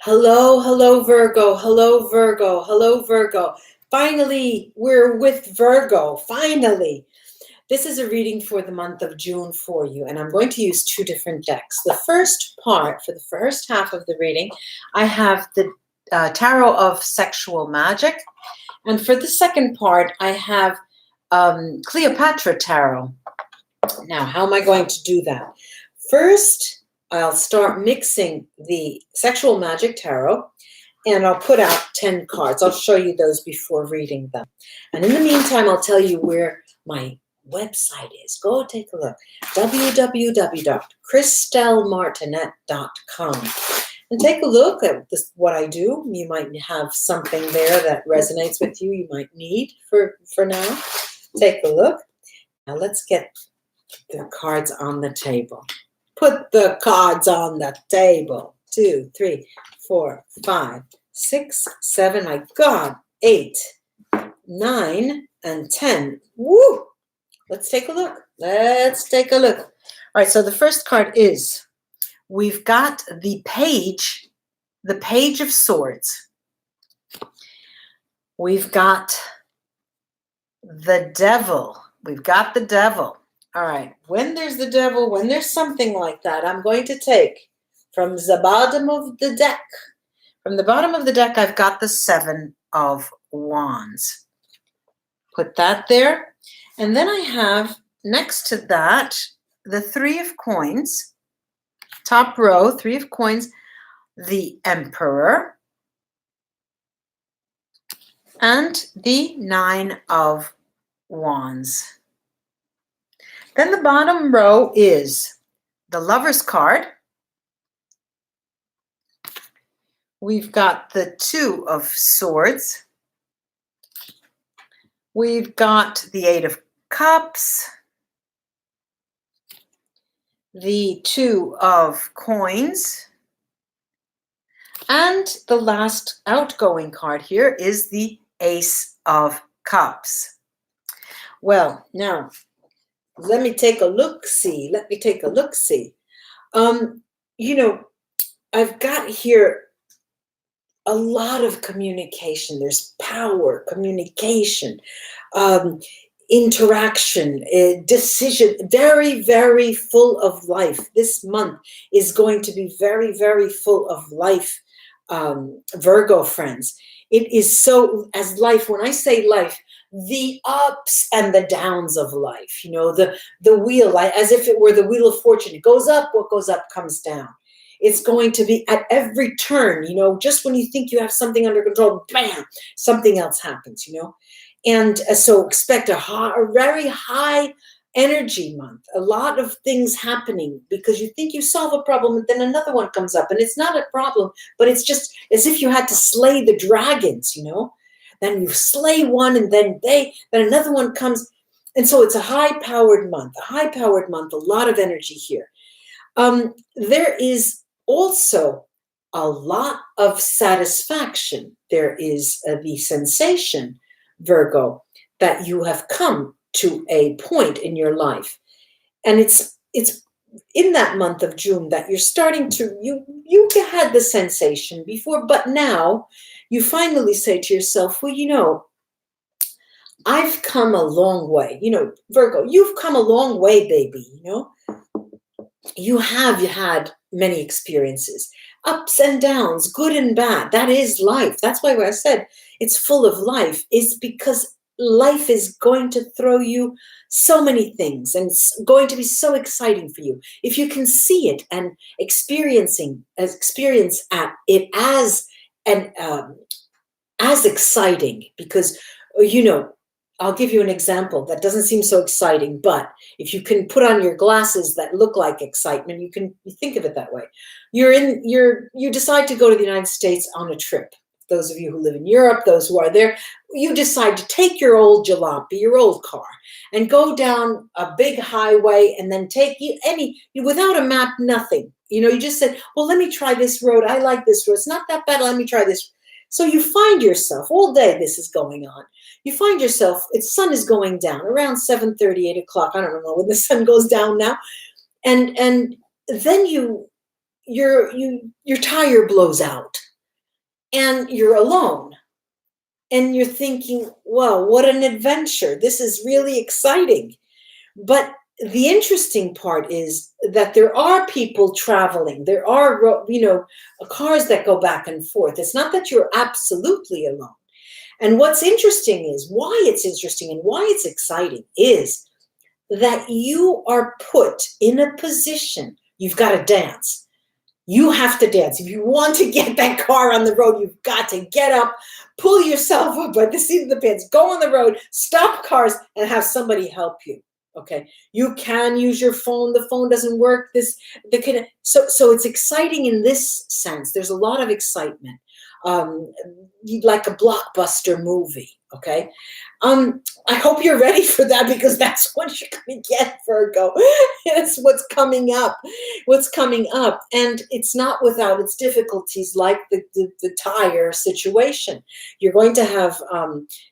Hello, hello, Virgo. Hello, Virgo. Hello, Virgo. Finally, we're with Virgo. Finally. This is a reading for the month of June for you, and I'm going to use two different decks. The first part, for the first half of the reading, I have the Tarot of Sexual Magic, and for the second part, I have Cleopatra Tarot. Now, how am I going to do that? First, I'll start mixing the Sexual Magic Tarot, and I'll put out 10 cards. I'll show you those before reading them. And in the meantime, I'll tell you where my website is. Go take a look. www.christellemartinette.com. And take a look at what I do. You might have something there that resonates with you, you might need for now. Take a look. Now let's get the cards on the table. Put the cards on the table. 2, 3, 4, 5, 6, 7, my God, 8, 9, and 10. Woo! Let's take a look. Let's take a look. All right, so the first card is, we've got the Page of Swords. We've got the Devil. We've got the Devil. All right, when there's the Devil, when there's something like that, I'm going to take from the bottom of the deck. From the bottom of the deck, I've got the 7 of Wands. Put that there. And then I have, next to that, the 3 of Coins. Top row, 3 of Coins, the Emperor, and the 9 of Wands. Then the bottom row is the Lover's card. We've got the 2 of Swords. We've got the 8 of Cups. The 2 of Coins. And the last outgoing card here is the Ace of Cups. Well, now, let me take a look-see. I've got here a lot of communication. There's power, communication, interaction, decision, very, very full of life. This month is going to be very, very full of life, Virgo friends. It is so, as life, when I say life, the ups and the downs of life, the wheel, as if it were the wheel of fortune. It goes up, what goes up comes down. It's going to be at every turn, just when you think you have something under control, bam, something else happens, And so expect a very high energy month, a lot of things happening because you think you solve a problem and then another one comes up and it's not a problem, but it's just as if you had to slay the dragons, Then you slay one and then another one comes. And so it's a high-powered month, a lot of energy here. There is also a lot of satisfaction. There is the sensation, Virgo, that you have come to a point in your life. And it's in that month of June that you're starting to, you had the sensation before, but now you finally say to yourself, well, I've come a long way. Virgo, you've come a long way, baby, You have had many experiences, ups and downs, good and bad. That is life. That's why when I said it's full of life, is because life is going to throw you so many things and it's going to be so exciting for you. If you can see it and experience at it as exciting, because, I'll give you an example that doesn't seem so exciting, but if you can put on your glasses that look like excitement, you think of it that way. You decide to go to the United States on a trip. Those of you who live in Europe, those who are there, you decide to take your old jalopy, your old car, and go down a big highway and then without a map, nothing. You just said, well, let me try this road. I like this road. It's not that bad. Let me try this. So you find yourself, all day this is going on. You find yourself, the sun is going down around 7:30, 8 o'clock. I don't know when the sun goes down now. And then your tire blows out. and you're alone. And you're thinking, wow, what an adventure. This is really exciting. But the interesting part is that there are people traveling. There are, cars that go back and forth. It's not that you're absolutely alone. And what's interesting is, why it's interesting and why it's exciting is that you are put in a position, you've got to dance. You have to dance. If you want to get that car on the road, you've got to get up, pull yourself up by the seat of the pants, go on the road, stop cars, and have somebody help you. Okay, you can use your phone. The phone doesn't work. So it's exciting in this sense. There's a lot of excitement, like a blockbuster movie. Okay, I hope you're ready for that, because that's what you're going to get, Virgo. It's what's coming up. And it's not without its difficulties, like the tire situation. You're going to have,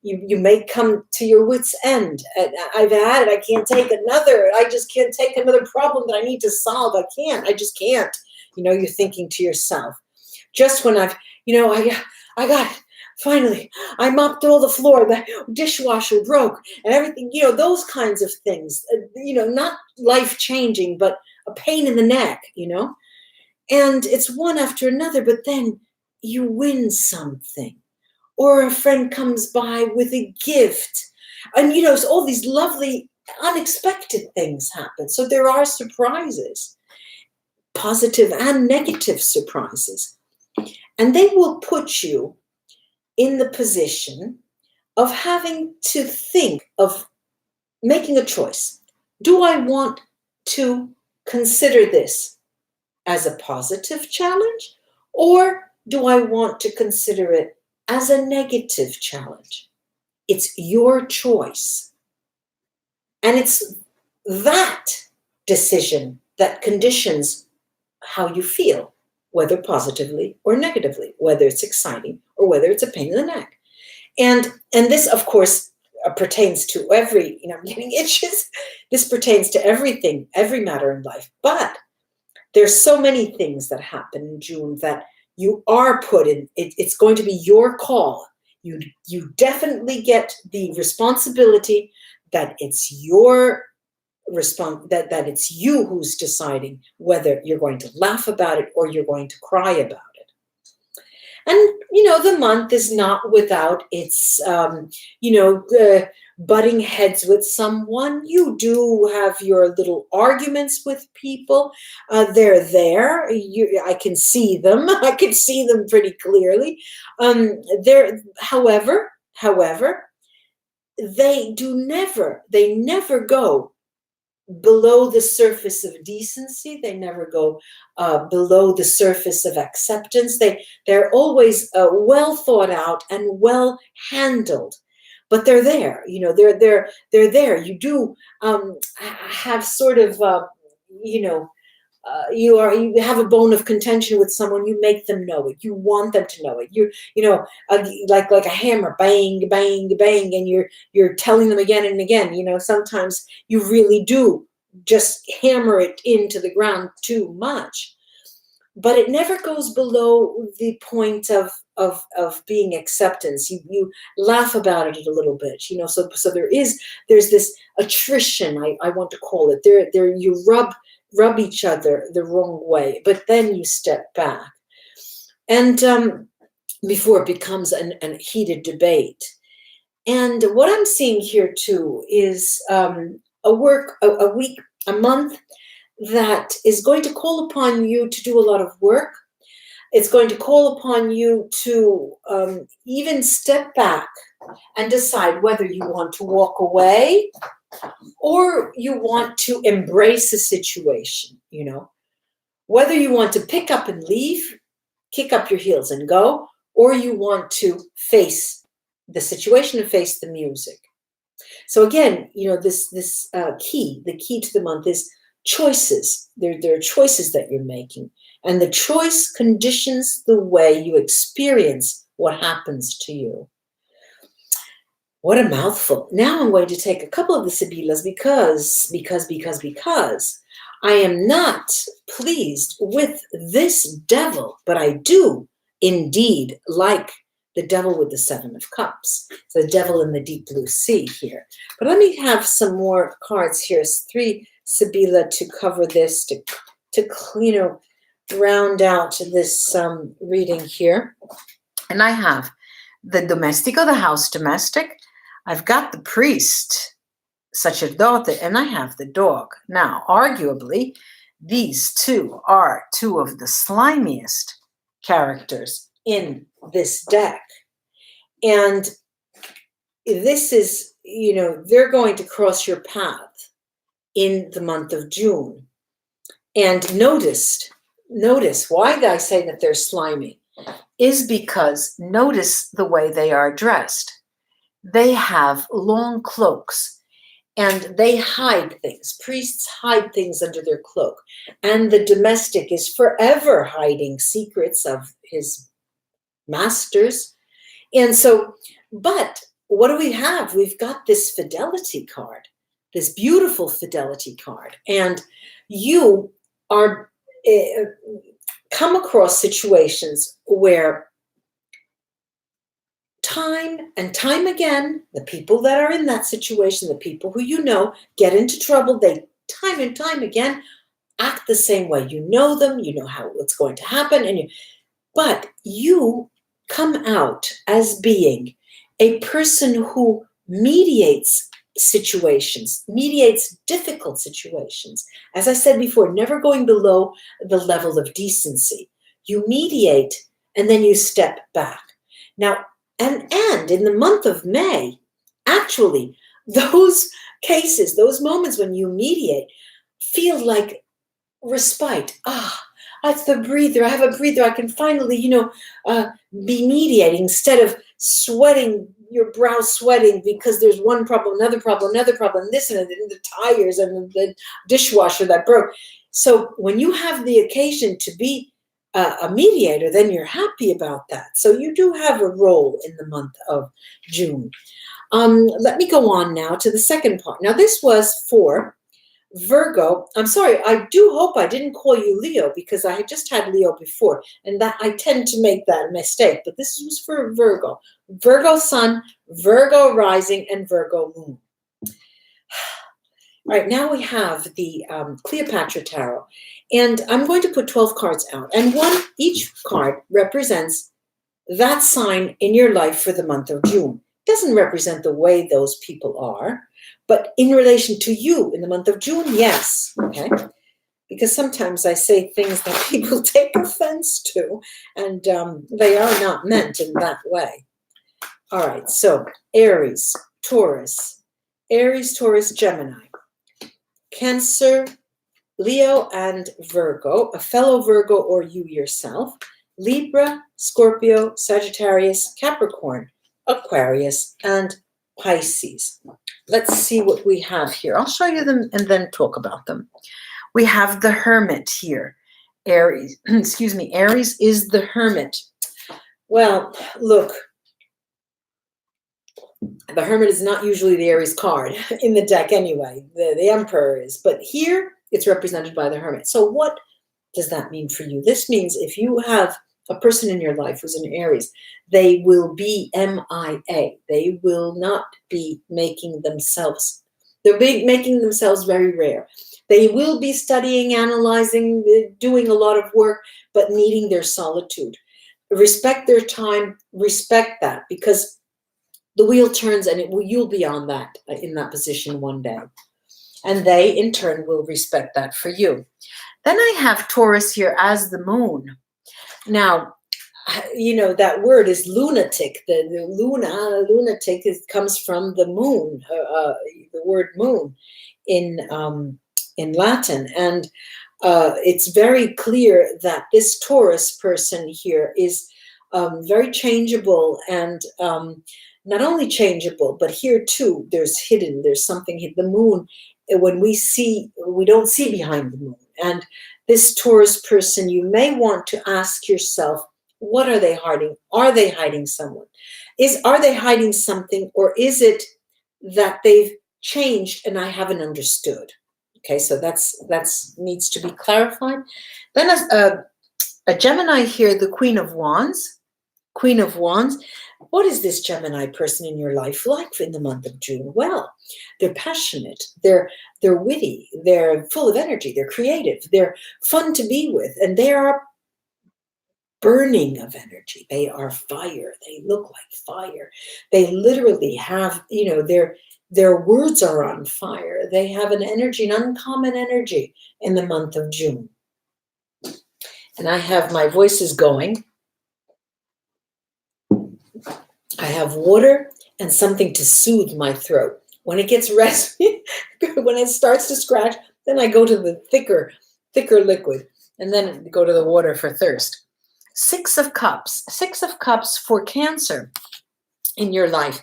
you may come to your wit's end. I've had it. I can't take another. I just can't take another problem that I need to solve. I just can't. You're thinking to yourself, just when I got it. Finally, I mopped all the floor, the dishwasher broke, and everything, those kinds of things, not life-changing, but a pain in the neck, and it's one after another, but then you win something, or a friend comes by with a gift, and, so all these lovely, unexpected things happen. So there are surprises, positive and negative surprises, and they will put you in the position of having to think of making a choice. Do I want to consider this as a positive challenge, or do I want to consider it as a negative challenge? It's your choice. And it's that decision that conditions how you feel, whether positively or negatively, whether it's exciting or whether it's a pain in the neck. And this, of course, pertains to every, I'm getting itches. This pertains to everything, every matter in life. But there's so many things that happen in June that you are put in. It's going to be your call. You definitely get the responsibility that it's your that it's you who's deciding whether you're going to laugh about it or you're going to cry about it. And, the month is not without its, butting heads with someone. You do have your little arguments with people. They're there. I can see them. I can see them pretty clearly. However, they never go below the surface of decency. They never go below the surface of acceptance. They're always well thought out and well handled, but they're there. They're there. You do have sort of you have a bone of contention with someone. You make them know it. You want them to know it. Like a hammer, bang, bang, bang, and you're telling them again and again. Sometimes you really do just hammer it into the ground too much, but it never goes below the point of being acceptance. You laugh about it a little bit, So there's this attrition. I want to call it. There you rub each other the wrong way, but then you step back, and before it becomes an heated debate. And what I'm seeing here too is a week, a month that is going to call upon you to do a lot of work. It's going to call upon you to even step back and decide whether you want to walk away or you want to embrace a situation, whether you want to pick up and leave, kick up your heels and go, or you want to face the situation and face the music. So again, this key, the key to the month is choices. There are choices that you're making, and the choice conditions the way you experience what happens to you. What a mouthful. Now I'm going to take a couple of the Sibillas because I am not pleased with this devil, but I do indeed like the devil with the 7 of Cups. So the devil in the deep blue sea here. But let me have some more cards here. It's 3 Sibilla to cover this, to round out this reading here. And I have the domestico, the house domestic. I've got the priest, sacerdote, and I have the dog. Now, arguably, these two are 2 of the slimiest characters in this deck. And this is, they're going to cross your path in the month of June. And notice why I say that they're slimy is because notice the way they are dressed. They have long cloaks and they hide things. Priests hide things under their cloak. And the domestic is forever hiding secrets of his masters. And so, but what do we have? We've got this fidelity card, this beautiful fidelity card. And you are come across situations where time and time again, the people that are in that situation, the people who get into trouble, they time and time again act the same way. You know them, you know what's going to happen, but you come out as being a person who mediates situations, mediates difficult situations. As I said before, never going below the level of decency. You mediate and then you step back. Now, and in the month of May, actually, those cases, those moments when you mediate, feel like respite. That's the breather. I have a breather. I can finally, be mediating instead of sweating, your brow sweating because there's one problem, another problem, this and the tires and the dishwasher that broke. So when you have the occasion to be a mediator, then you're happy about that. So you do have a role in the month of June. Let me go on now to the second part. Now this was for Virgo. I'm sorry, I do hope I didn't call you Leo because I had just had Leo before, and that I tend to make that mistake. But this was for Virgo. Virgo Sun, Virgo Rising, and Virgo Moon. All right, now we have the Cleopatra Tarot, and I'm going to put 12 cards out, and each card represents that sign in your life for the month of June. It doesn't represent the way those people are, but in relation to you in the month of June, yes, okay? Because sometimes I say things that people take offense to, and they are not meant in that way. All right, so Aries, Taurus, Gemini, Cancer, Leo, and Virgo, a fellow Virgo or you yourself, Libra, Scorpio, Sagittarius, Capricorn, Aquarius, and Pisces. Let's see what we have here. I'll show you them and then talk about them. We have the Hermit here. Aries, Aries is the Hermit. Well, look, the Hermit is not usually the Aries card in the deck anyway. The Emperor is, but here it's represented by the Hermit. So what does that mean for you? This means if you have a person in your life who's an Aries, they will be MIA. They will not be making themselves, making themselves very rare. They will be studying, analyzing, doing a lot of work, but needing their solitude. Respect their time, respect that, because the wheel turns and you'll be on that, in that position one day. And they, in turn, will respect that for you. Then I have Taurus here as the moon. Now, that word is lunatic. The lunatic comes from the moon, the word moon in Latin. And it's very clear that this Taurus person here is very changeable and not only changeable, but here too, there's something hidden. The moon, when we don't see behind the moon. And this Taurus person, you may want to ask yourself, what are they hiding? Are they hiding someone? Are they hiding something, or is it that they've changed and I haven't understood? Okay, so that's needs to be clarified. Then A Gemini here, the Queen of Wands. Queen of Wands. What is this Gemini person in your life like in the month of June? Well, they're passionate, they're witty, they're full of energy, they're creative, they're fun to be with, and they are burning of energy. They are fire. They look like fire. They literally have, their words are on fire. They have an energy, an uncommon energy in the month of June. And I have my voices going. I have water and something to soothe my throat. When it gets raspy, when it starts to scratch, then I go to the thicker liquid, and then go to the water for thirst. 6 of Cups. 6 of Cups for Cancer in your life.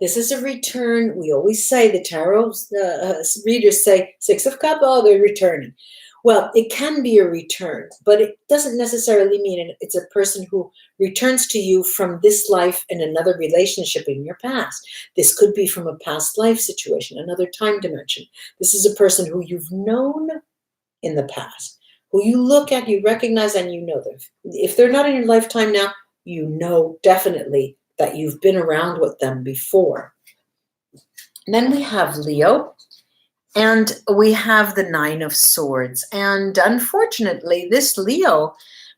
This is a return. We always say, the tarot readers say, 6 of Cups, oh, they're returning. Well, it can be a return, but it doesn't necessarily mean it's a person who returns to you from this life and another relationship in your past. This could be from a past life situation, another time dimension. This is a person who you've known in the past, who you look at, you recognize, and you know them. If they're not in your lifetime now, you know definitely that you've been around with them before. And then we have Leo. And we have the 9 of Swords. And unfortunately, this Leo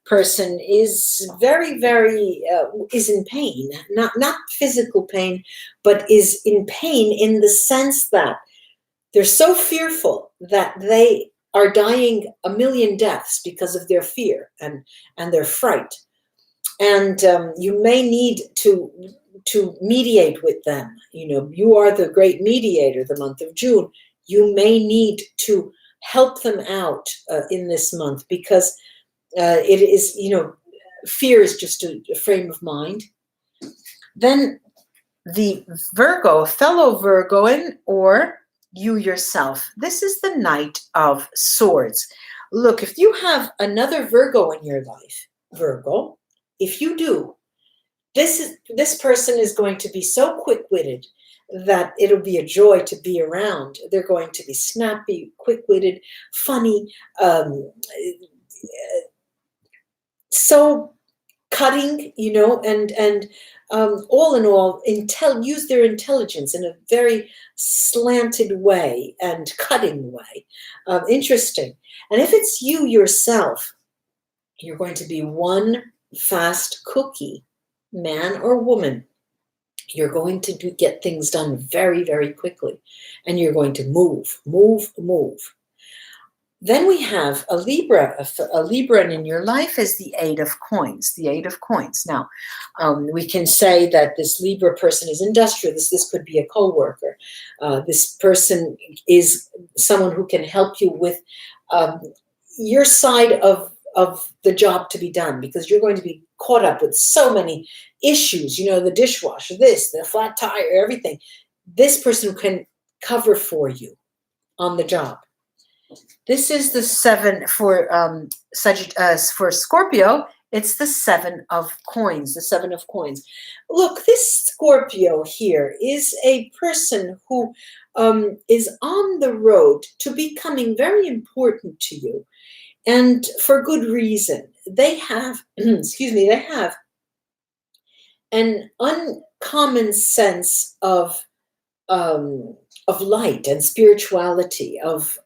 person is very, very, is in pain. Not physical pain, but is in pain in the sense that they're so fearful that they are dying a million deaths because of their fear and their fright. And you may need to mediate with them. You are the great mediator the month of June. You may need to help them out in this month, because it is, fear is just a frame of mind. Then the Virgo, fellow Virgoan, or you yourself. This is the Knight of Swords. Look, if you have another Virgo in your life, Virgo, if you do, this person is going to be so quick-witted that it'll be a joy to be around. They're going to be snappy, quick-witted, funny, so cutting, and all in all, use their intelligence in a very slanted way and cutting way. Interesting. And if it's you yourself, you're going to be one fast cookie, man or woman. You're going to get things done very, very quickly, and you're going to move. Then we have a Libra. A Libra in your life is the 8 of Coins. The 8 of Coins. Now, we can say that this Libra person is industrious. This could be a co-worker. This person is someone who can help you with your side of the job to be done, because you're going to be caught up with so many issues, the dishwasher, the flat tire, everything. This person can cover for you on the job. This is the 7 for for Scorpio. It's the 7 of Coins, the 7 of Coins. Look, this Scorpio here is a person who is on the road to becoming very important to you. And for good reason. They have, they have an uncommon sense of light and spirituality, of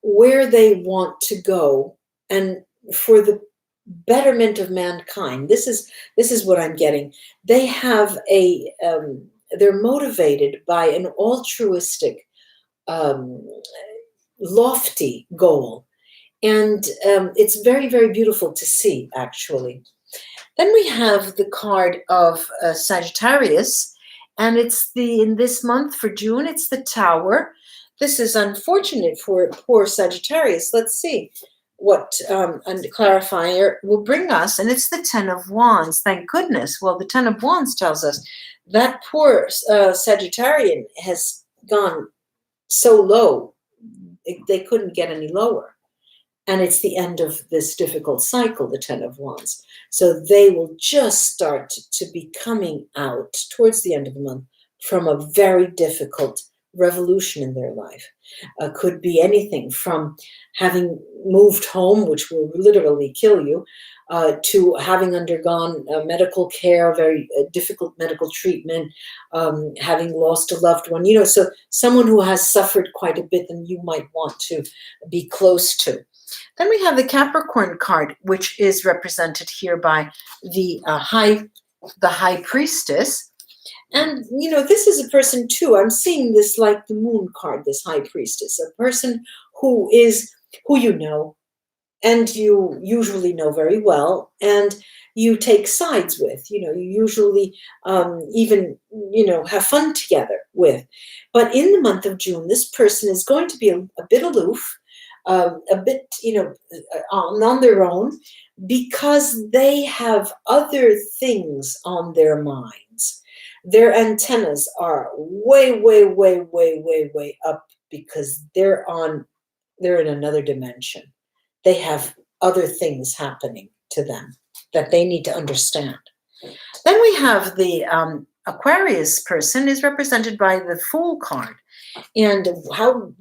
where they want to go, and for the betterment of mankind. This is what I'm getting. They have they're motivated by an altruistic, lofty goal. And it's very, very beautiful to see, actually. Then we have the card of Sagittarius, and it's in this month for June, it's the Tower. This is unfortunate for poor Sagittarius. Let's see what a clarifier will bring us. And it's the 10 of Wands. Thank goodness. Well, the 10 of Wands tells us that poor Sagittarian has gone so low, they couldn't get any lower. And it's the end of this difficult cycle, the 10 of Wands. So they will just start to be coming out towards the end of the month from a very difficult revolution in their life. Could be anything from having moved home, which will literally kill you, to having undergone medical care, very difficult medical treatment, having lost a loved one, so someone who has suffered quite a bit and you might want to be close to. Then we have the Capricorn card, which is represented here by the High Priestess. And, this is a person too. I'm seeing this like the Moon card, this High Priestess, a person who you know, and you usually know very well, and you take sides with, you usually even, have fun together with. But in the month of June, this person is going to be a bit aloof, a bit, on their own, because they have other things on their minds. Their antennas are way, way, way, way, way, way up, because they're in another dimension. They have other things happening to them that they need to understand. Then we have the Aquarius person is represented by the Fool card. And how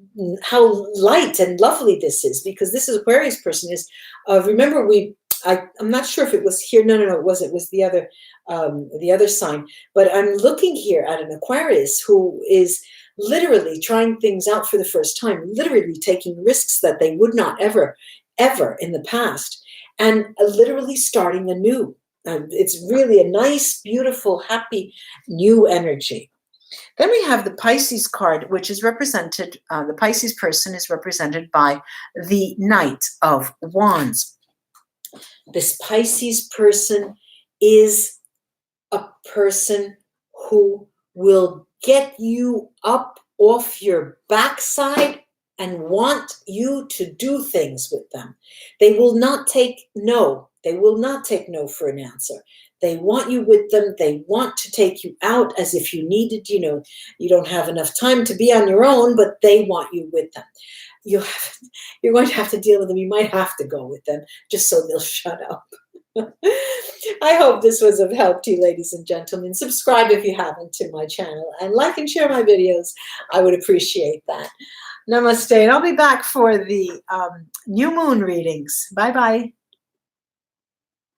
light and lovely this is, because this is Aquarius person is, remember I'm not sure if it was here. No, it was the other sign. But I'm looking here at an Aquarius who is literally trying things out for the first time, literally taking risks that they would not ever in the past, and literally starting anew. It's really a nice, beautiful, happy, new energy. Then we have the Pisces card, which is represented, the Pisces person is represented by the Knight of Wands. This Pisces person is a person who will get you up off your backside and want you to do things with them. They will not take no. They will not take no for an answer. They want you with them. They want to take you out as if you needed, you don't have enough time to be on your own, but they want you with them. You're going to have to deal with them. You might have to go with them just so they'll shut up. I hope this was of help to you, ladies and gentlemen. Subscribe if you haven't to my channel, and like and share my videos. I would appreciate that. Namaste, and I'll be back for the new moon readings. Bye-bye.